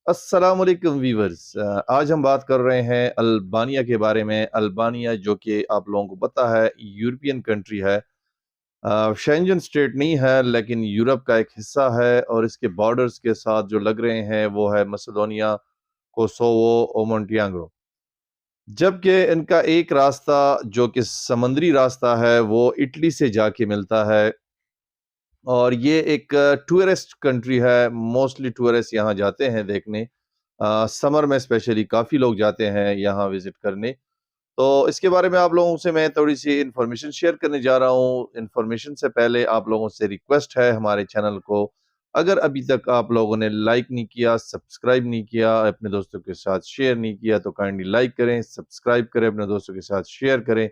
अस्सलाम वालेकुम वीवर्स। आज हम बात कर रहे हैं अल्बानिया के बारे में। अल्बानिया जो कि आप लोगों को पता है यूरोपियन कंट्री है। शेंजन स्टेट नहीं है लेकिन यूरोप का एक हिस्सा है और इसके बॉर्डर्स के साथ जो लग रहे हैं वो है मसेडोनिया, कोसोवो और मोंटियाग्रो। जबकि इनका एक रास्ता जो कि समुद्री रास्ता है वो इटली से जाके मिलता है और ये एक टूरिस्ट कंट्री है। मोस्टली टूरिस्ट यहाँ जाते हैं देखने। समर में स्पेशली काफ़ी लोग जाते हैं यहाँ विज़िट करने। तो इसके बारे में आप लोगों से मैं थोड़ी-सी इन्फॉर्मेशन शेयर करने जा रहा हूँ। इन्फॉर्मेशन से पहले आप लोगों से रिक्वेस्ट है हमारे चैनल को, अगर अभी तक आप लोगों ने लाइक नहीं किया, सब्सक्राइब नहीं किया, अपने दोस्तों के साथ शेयर नहीं किया तो काइंडली लाइक करें, सब्सक्राइब करें, अपने दोस्तों के साथ शेयर करें,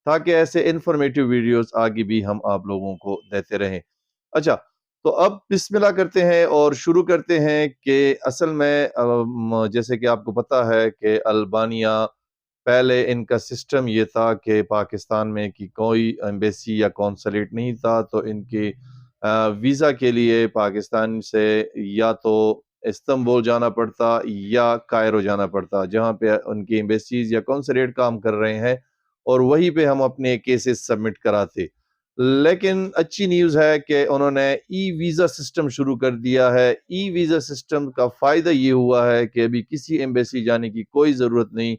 ताकि ऐसे इन्फॉर्मेटिव वीडियोज़ आगे भी हम आप लोगों को देते रहें। अच्छा, तो अब बिस्मिल्लाह करते हैं और शुरू करते हैं कि असल में जैसे कि आपको पता है कि अल्बानिया पहले इनका सिस्टम ये था कि पाकिस्तान में कि कोई एम्बेसी या कौंसलेट नहीं था, तो इनके वीज़ा के लिए पाकिस्तान से या तो इस्तांबुल जाना पड़ता या कायरो जाना पड़ता, जहाँ पे उनकी एम्बेसीज़ या कौंसलेट काम कर रहे हैं और वहीं पे हम अपने केसेस सबमिट कराते। लेकिन अच्छी न्यूज़ है कि उन्होंने ई-वीज़ा सिस्टम शुरू कर दिया है। ई-वीज़ा सिस्टम का फ़ायदा ये हुआ है कि अभी किसी एम्बेसी जाने की कोई ज़रूरत नहीं,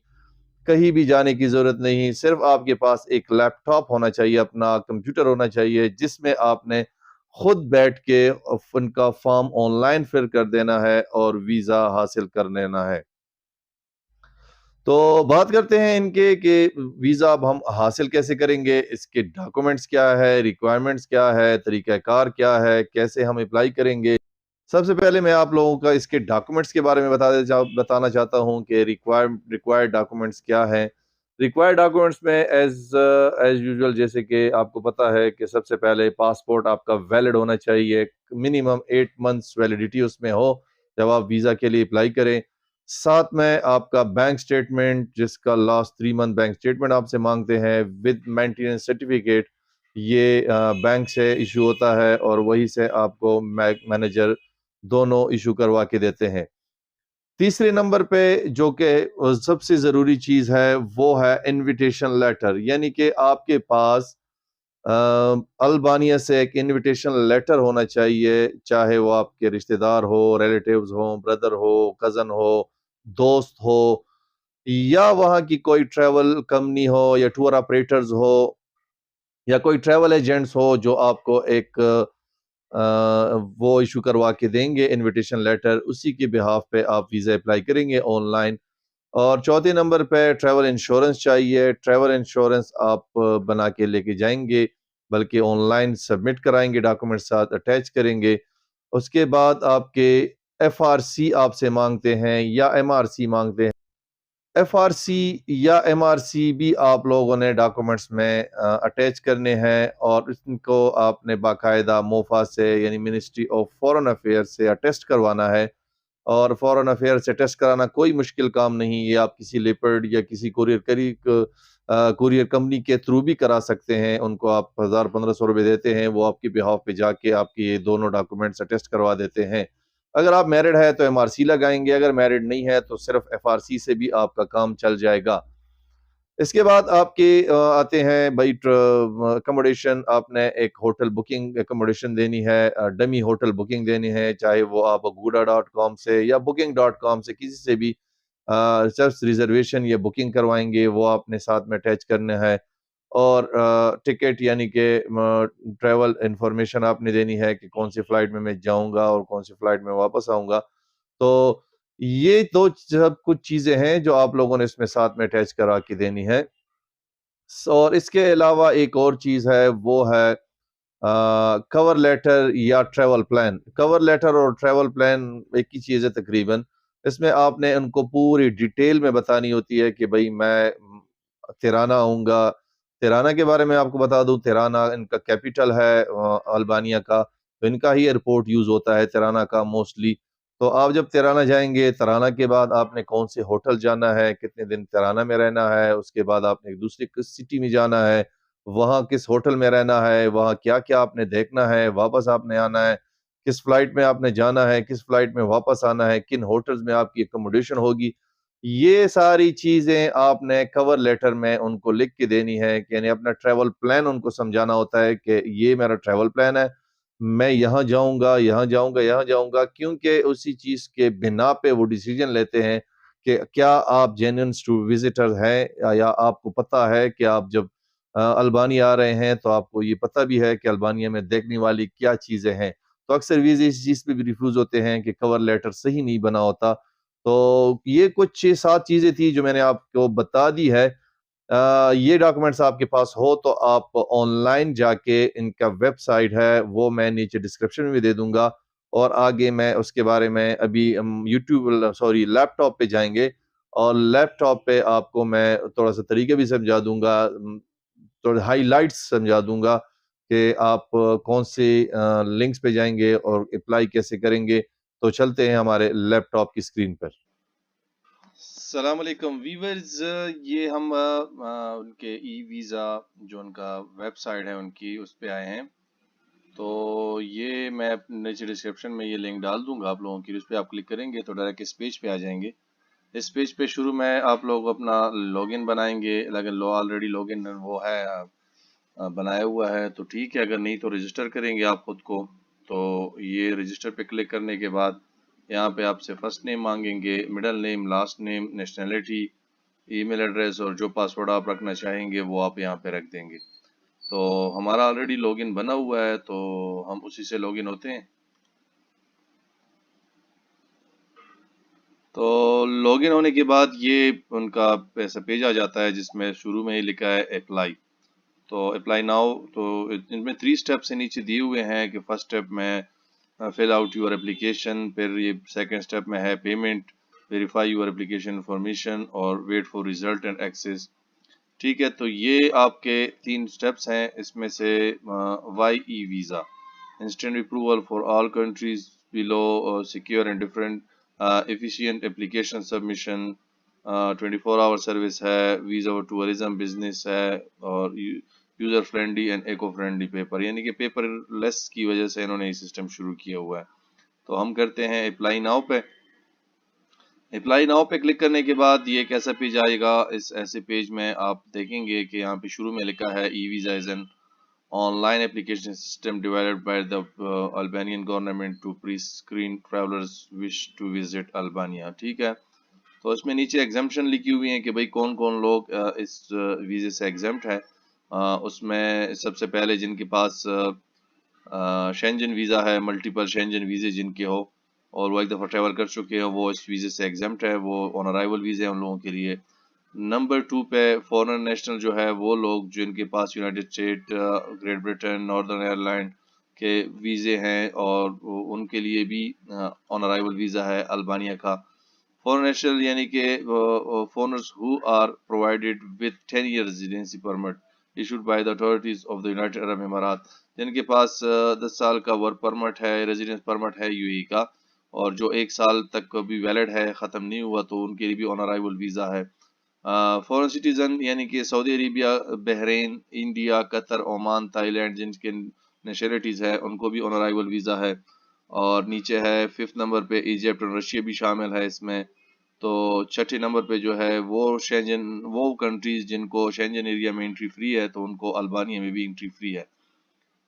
कहीं भी जाने की ज़रूरत नहीं, सिर्फ़ आपके पास एक लैपटॉप होना चाहिए, अपना कंप्यूटर होना चाहिए, जिसमें आपने खुद बैठ के उनका फ़ॉर्म ऑनलाइन फिल कर देना है और वीज़ा हासिल कर लेना है। तो बात करते हैं इनके कि वीज़ा अब हम हासिल कैसे करेंगे, इसके डॉक्यूमेंट्स क्या है, रिक्वायरमेंट्स क्या है, तरीक़ाकार क्या है, कैसे हम अप्लाई करेंगे। सबसे पहले मैं आप लोगों का इसके डॉक्यूमेंट्स के बारे में बताना चाहता हूँ कि रिक्वायर्ड डॉक्यूमेंट्स क्या हैं। रिक्वायर्ड डॉक्यूमेंट्स में एज़ यूजुअल जैसे कि आपको पता है कि सबसे पहले पासपोर्ट आपका वैलिड होना चाहिए, मिनिमम 8 मंथ्स वैलिडिटी उसमें हो, जब आप वीज़ा के लिए अप्लाई करें। साथ में आपका बैंक स्टेटमेंट जिसका लास्ट 3 मंथ बैंक स्टेटमेंट आपसे माँगते हैं विद मेंटेनेंस सर्टिफिकेट। ये बैंक से इश्यू होता है और वहीं से आपको मैनेजर दोनों इश्यू करवा के देते हैं। तीसरे नंबर पे जो कि सबसे ज़रूरी चीज़ है वो है इन्विटेशन लेटर, यानी कि आपके पास अ, अल्बानिया से एक इन्विटेशन लेटर होना चाहिए, चाहे वो आपके रिश्तेदार हो, रिलेटिव्स हों, ब्रदर हो, कज़न हो, दोस्त हो या वहाँ की कोई ट्रैवल कंपनी हो या टूर ऑपरेटर्स हो या कोई ट्रैवल एजेंट्स हो जो आपको एक अ, वो इश्यू करवा के देंगे इन्विटेशन लेटर, उसी के बिहाफ़ पे आप वीज़ा अप्लाई करेंगे ऑनलाइन। और चौथे नंबर पे ट्रैवल इंश्योरेंस चाहिए। ट्रैवल इंश्योरेंस आप बना के लेके जाएँगे, बल्कि ऑनलाइन सबमिट कराएँगे, डॉक्यूमेंट साथ अटैच करेंगे। उसके बाद आपके एफआरसी आपसे माँगते हैं या एमआरसी माँगते हैं। एफआरसी या एमआरसी भी आप लोगों ने डॉक्यूमेंट्स में अटैच करने हैं और इनको आपने बाकायदा मोफा से यानी मिनिस्ट्री ऑफ फॉरेन अफेयर्स से अटेस्ट करवाना है। और फॉरेन अफेयर से टेस्ट कराना कोई मुश्किल काम नहीं, ये आप किसी लिपर्ड या किसी कुरियर कंपनी के थ्रू भी करा सकते हैं। उनको आप 1000-1500 रुपए देते हैं, वो आपके बिहाफ़ पे जाके आपके ये दोनों डॉक्यूमेंट्स अटेस्ट करवा देते हैं। अगर आप मैरिड है तो एमआरसी लगाएँगे, अगर मैरिड नहीं है तो सिर्फ़ एफआरसी से भी आपका काम चल जाएगा। इसके बाद आपके आते हैं भाई अकोमोडेशन, आपने एक होटल बुकिंग अकोमोडेशन देनी है, डमी होटल बुकिंग देनी है, चाहे वो आप अगूडा डॉट कॉम से या बुकिंग डॉट कॉम से किसी से भी सेल्फ रिजर्वेशन या बुकिंग करवाएँगे, वो आपने साथ में अटैच करना है। और टिकट यानी कि ट्रैवल इन्फॉर्मेशन आपने देनी है कि कौन-सी फ्लाइट में मैं जाऊँगा और कौन-सी फ्लाइट में वापस आऊँगा। तो ये 2 सब कुछ चीज़ें हैं जो आप लोगों ने इसमें साथ में अटैच करा के देनी है। और इसके अलावा एक और चीज़ है वो है कवर लेटर या ट्रैवल प्लान। कवर लेटर और ट्रैवल प्लान एक ही चीज़ है तकरीबन। इसमें आपने उनको पूरी डिटेल में बतानी होती है कि भई मैं तिराना आऊँगा। तिराना के बारे में आपको बता दूँ, तिराना इनका कैपिटल है अल्बानिया का, तो इनका ही एयरपोर्ट यूज़ होता है तिराना का मोस्टली। तो आप जब तिराना जाएँगे, तिराना के बाद आपने कौन से होटल जाना है, कितने दिन तिराना में रहना है, उसके बाद आपने एक दूसरी किस सिटी में जाना है, वहाँ किस होटल में रहना है, वहाँ क्या-क्या आपने देखना है, वापस आपने आना है, किस फ्लाइट में आपने जाना है, किस फ्लाइट में वापस आना है, किन होटल्स में आपकी अकोमोडेशन होगी। ये सारी चीज़ें आपने कवर लेटर में उनको लिख के देनी है, कि यानी अपना ट्रैवल प्लान उनको समझाना होता है कि ये मेरा ट्रैवल प्लान है, मैं यहाँ जाऊँगा, यहाँ जाऊँगा, यहाँ जाऊँगा, क्योंकि उसी चीज़ के बिना पे वो डिसीज़न लेते हैं कि क्या आप जेन्युइन विज़िटर हैं, या आपको पता है कि आप जब अल्बानिया आ रहे हैं, तो आपको ये पता भी है कि अल्बानिया में देखने वाली क्या चीज़ें हैं। तो अक्सर वीज़े इस चीज़ पे भी रिफ्यूज़ होते हैं कि कवर लेटर सही नहीं बना होता। तो ये कुछ 6-7 चीज़ें थी जो मैंने आपको बता दी है। ये डॉक्यूमेंट्स आपके पास हो तो आप ऑनलाइन जाके, इनका वेबसाइट है वो मैं नीचे डिस्क्रिप्शन में भी दे दूँगा, और आगे मैं उसके बारे में अभी लैपटॉप पे जाएँगे, और लैपटॉप पे आपको मैं थोड़ा-सा तरीके भी समझा दूँगा, थोड़े हाइलाइट्स समझा दूँगा कि आप कौन से लिंक्स पे जाएँगे और अप्लाई कैसे करेंगे। तो चलते हैं हमारे लैपटॉप की स्क्रीन पर। सलाम अलैकुम वीवर्स, ये हम उनके ई वीज़ा जो उनका वेबसाइट है उनकी, उस पे आए हैं। तो ये मैं नीचे डिस्क्रिप्शन में ये लिंक डाल दूंगा आप लोगों की, उस पर आप क्लिक करेंगे तो डायरेक्ट इस पेज पे आ जाएंगे। इस पेज पे शुरू में आप लोग अपना लॉगिन बनाएंगे, अगर ऑलरेडी लॉगिन वो है बनाया हुआ है तो ठीक है, अगर नहीं तो रजिस्टर करेंगे आप खुद को। तो ये रजिस्टर पे क्लिक करने के बाद यहाँ पे आपसे फर्स्ट नेम मांगेंगे, middle name, last name, nationality, email address, और जो पासवर्ड आप रखना चाहेंगे वो आप यहाँ पे रख देंगे। तो हमारा ऑलरेडी लॉगिन बना हुआ है तो हम उसी से लॉगिन होते हैं। तो लॉगिन होने के बाद ये उनका ऐसा पेज आ जाता है जिसमें शुरू में ही लिखा है अप्लाई। तो अप्लाई नाउ, तो इनमें 3 स्टेप्स नीचे दिए हुए हैं कि फर्स्ट स्टेप में फिल आउट योर एप्लीकेशन, फिर ये सेकंड स्टेप में है payment, verify your application information, और wait for result and access. ठीक है, तो ये आपके 3 स्टेप्स हैं। इसमें से why e visa, instant approval for all countries below, secure and different, efficient application submission, 24 hour service है, वीजा और टूरिज्म बिजनेस है, और user friendly and eco friendly paper, यानी कि पेपरलेस की वजह से इन्होंने ये सिस्टम शुरू किया हुआ है। तो हम करते हैं अप्लाई नाउ पे। अप्लाई नाउ पे क्लिक करने के बाद ये एक ऐसा पेज आएगा। इस ऐसे पेज में आप देखेंगे कि यहाँ पे शुरू में लिखा है e visa is an online application system developed by the Albanian government to pre-screen travelers wish to visit Albania। ठीक है, तो इसमें नीचे एग्जाम्पशन लिखी हुई है कि भाई कौन कौन लोग इस वीज़े से एग्जाम्प्ट है। उसमें सबसे पहले जिनके पास शेंजन वीज़ा है, मल्टीपल शेंजन वीज़े जिनके हो और वो एक दफ़ा ट्रैवल कर चुके हो, वो इस वीज़े से एग्जाम्प्ट है, वो ऑन अराइवल वीज़े हैं उन लोगों के लिए। नंबर 2 पे फॉरेन नेशनल जो है वो लोग जिनके पास United State, Great Britain, Northern Ireland के वीज़े हैं, और उनके लिए भी ऑन अराइवल वीज़ा है अल्बानिया का। फॉरेन नेशनल यानी कि foreigners who are provided with 10 year residency permit issued by the authorities of the United Arab Emirates, जिनके पास 10 साल का वर्क परमिट है, रेजिडेंस परमिट है यूएई का, और जो 1 साल तक भी वैलिड है, ख़त्म नहीं हुआ, तो उनके लिए भी ऑन अराइवल वीज़ा है। फॉरेन सिटीजन यानी कि Saudi Arabia, Bahrain, India, Qatar, Oman, Thailand जिनके नेशनलिटीज़ है उनको भी ऑन अराइवल वीज़ा है। और नीचे है 5th नंबर पे इजिप्ट और रशिया भी शामिल है इसमें। तो छठे नंबर पे जो है वो कंट्रीज जिनको शेंजन एरिया में एंट्री फ्री है, तो उनको अल्बानिया में भी एंट्री फ्री है।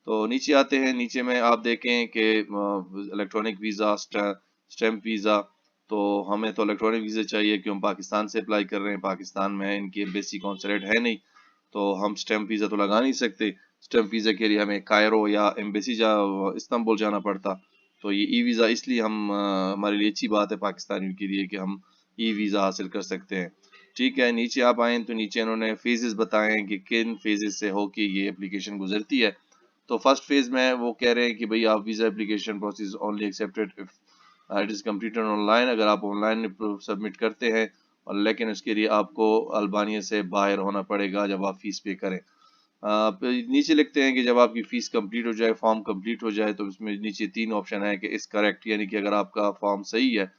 तो नीचे आते हैं, नीचे में आप देखें कि इलेक्ट्रॉनिक वीज़ा, स्टैम्प वीज़ा। तो हमें तो इलेक्ट्रॉनिक वीज़ा चाहिए कि हम पाकिस्तान से अप्लाई कर रहे हैं, पाकिस्तान में इनकी एम्बेसी कॉन्सुलेट है नहीं, तो हम स्टैम्प वीज़ा तो लगा नहीं सकते। स्टैम्प वीज़ा के लिए हमें कायरो या एम्बेसी इस्तांबुल जाना पड़ता। तो ये ई वीज़ा इसलिए हमारे लिए अच्छी बात है पाकिस्तानियों के लिए कि हम ई वीज़ा हासिल कर सकते हैं। ठीक है, नीचे आप आएँ तो नीचे इन्होंने फेजेस बताए हैं कि किन फेजेस से होके ये एप्लीकेशन गुजरती है। तो फर्स्ट फेज में वो कह रहे हैं कि भाई आप visa application process only accepted if it is completed online, अगर आप ऑनलाइन सबमिट करते हैं, और लेकिन उसके लिए आपको अल्बानिया से बाहर होना पड़ेगा जब आप फीस पे करें। नीचे लिखते हैं कि जब आपकी फ़ीस कंप्लीट हो जाए, फॉर्म कंप्लीट हो जाए, तो उसमें नीचे 3 ऑप्शन है कि इज़ करेक्ट, यानी कि अगर आपका फॉर्म सही है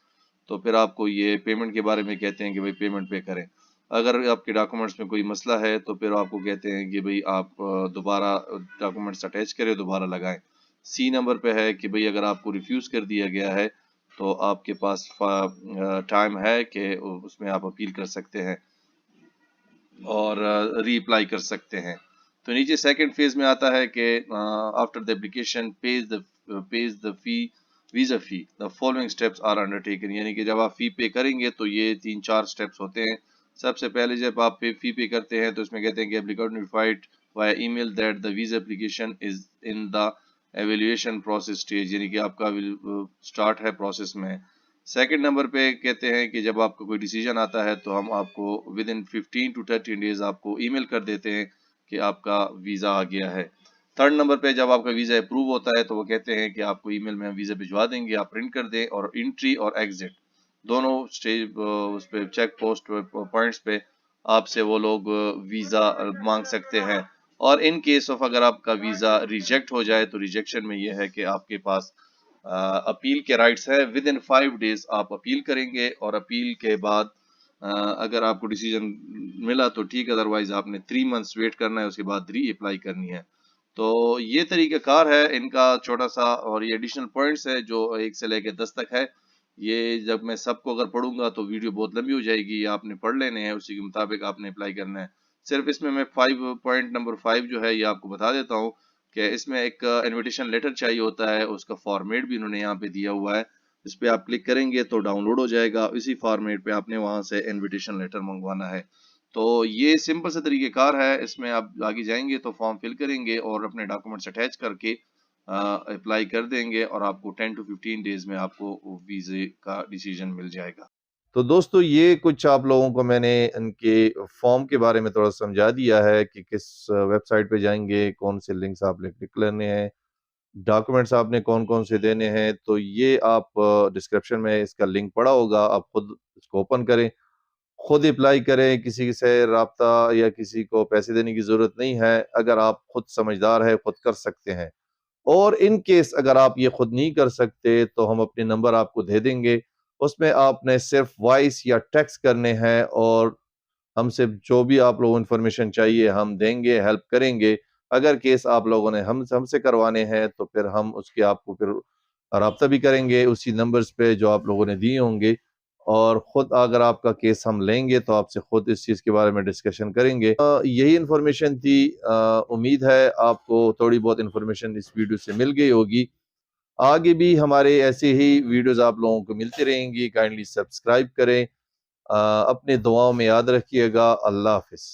तो फिर आपको ये पेमेंट के बारे में कहते हैं कि भाई पेमेंट पे करें। अगर आपके डॉक्यूमेंट्स में कोई मसला है तो फिर आपको कहते हैं कि भाई आप दोबारा डॉक्यूमेंट्स अटैच करें, दोबारा लगाएं। सी नंबर पे है कि भाई अगर आपको रिफ्यूज़ कर दिया गया है तो आपके पास टाइम है कि उसमें आप अपील कर सकते हैं और रीअप्लाई कर सकते हैं। तो नीचे सेकंड फेज में आता है कि after the application page the fee visa fee the following steps are undertaken, यानी कि जब आप फी पे करेंगे तो ये 3-4 स्टेप्स होते हैं। सबसे पहले जब आप फी पे करते हैं तो इसमें कहते हैं कि applicant notified via email that the visa application is in the evaluation process stage, यानी कि आपका स्टार्ट है प्रोसेस में। सेकंड नंबर पे कहते हैं कि जब आपका कोई डिसीजन आता है तो हम आपको विद इन 15 to 13 डेज आपको ईमेल कर देते हैं कि आपका वीज़ा आ गया है। थर्ड नंबर पे जब आपका वीज़ा अप्रूव होता है तो वो कहते हैं कि आपको ईमेल में हम वीज़ा भिजवा देंगे, आप प्रिंट कर दें, और एंट्री और एग्जिट दोनों स्टेज उस पे चेक पोस्ट पॉइंट्स पे आपसे वो लोग वीज़ा मांग सकते हैं। और इन केस ऑफ अगर आपका वीज़ा रिजेक्ट हो जाए तो रिजेक्शन में ये है कि आपके पास अपील के राइट्स है। विद इन 5 डेज आप अपील करेंगे और अपील के बाद अगर आपको डिसीजन मिला तो ठीक, अदरवाइज आपने 3 मंथ्स वेट करना है, उसके बाद री अप्लाई करनी है। तो ये तरीक़ाकार है इनका छोटा सा, और ये एडिशनल पॉइंट्स है जो 1 से लेके 10 तक है। ये जब मैं सबको अगर पढ़ूंगा तो वीडियो बहुत लंबी हो जाएगी, आपने पढ़ लेने हैं, उसी के मुताबिक आपने अप्लाई करना है। सिर्फ इसमें मैं 5 पॉइंट नंबर 5 जो है ये आपको बता देता हूँ कि इसमें एक इनविटेशन लेटर चाहिए होता है, उसका फॉर्मेट भी इन्होंने यहाँ पे दिया हुआ है। इस पे आप क्लिक करेंगे तो डाउनलोड हो जाएगा, इसी फॉर्मेट पे आपने वहां से इनविटेशन लेटर मंगवाना है। तो ये सिंपल सा तरीक़ेकार है। इसमें आप आगे जाएंगे तो फॉर्म फिल करेंगे और अपने डॉक्यूमेंट्स अटैच करके अप्लाई कर देंगे और आपको 10 to 15 डेज में आपको वीज़े का डिसीजन मिल जाएगा। तो दोस्तों ये कुछ आप लोगों को मैंने इनके फॉर्म के बारे में थोड़ा समझा दिया है कि किस वेबसाइट पे जाएंगे, कौन से लिंक्स आपने क्लिक करने हैं, डॉक्यूमेंट्स आपने कौन-कौन से देने हैं। तो ये आप डिस्क्रिप्शन में इसका लिंक पड़ा होगा, आप खुद इसको ओपन करें, खुद अप्लाई करें, किसी से राब्ता या किसी को पैसे देने की ज़रूरत नहीं है। अगर आप खुद समझदार हैं, खुद कर सकते हैं। और इन केस अगर आप ये खुद नहीं कर सकते तो हम अपने नंबर आपको दे देंगे, उसमें आपने सिर्फ वॉइस या टेक्स्ट करने हैं और हमसे जो भी आप लोगों को इन्फॉर्मेशन चाहिए हम देंगे, हेल्प करेंगे। अगर केस आप लोगों ने हमसे करवाने हैं तो फिर हम उसके आपको फिर राब्ता भी करेंगे उसी नंबर्स पे जो आप लोगों ने दिए होंगे, और खुद अगर आपका केस हम लेंगे तो आपसे खुद इस चीज़ के बारे में डिस्कशन करेंगे। यही इन्फॉर्मेशन थी। उम्मीद है आपको थोड़ी बहुत इन्फॉर्मेशन इस वीडियो से मिल गई होगी। आगे भी हमारे ऐसे ही वीडियोज़ आप लोगों को मिलती रहेंगी। काइंडली सब्सक्राइब करें। अपनी दुआओं में याद रखिएगा। अल्लाह हाफ़िज़।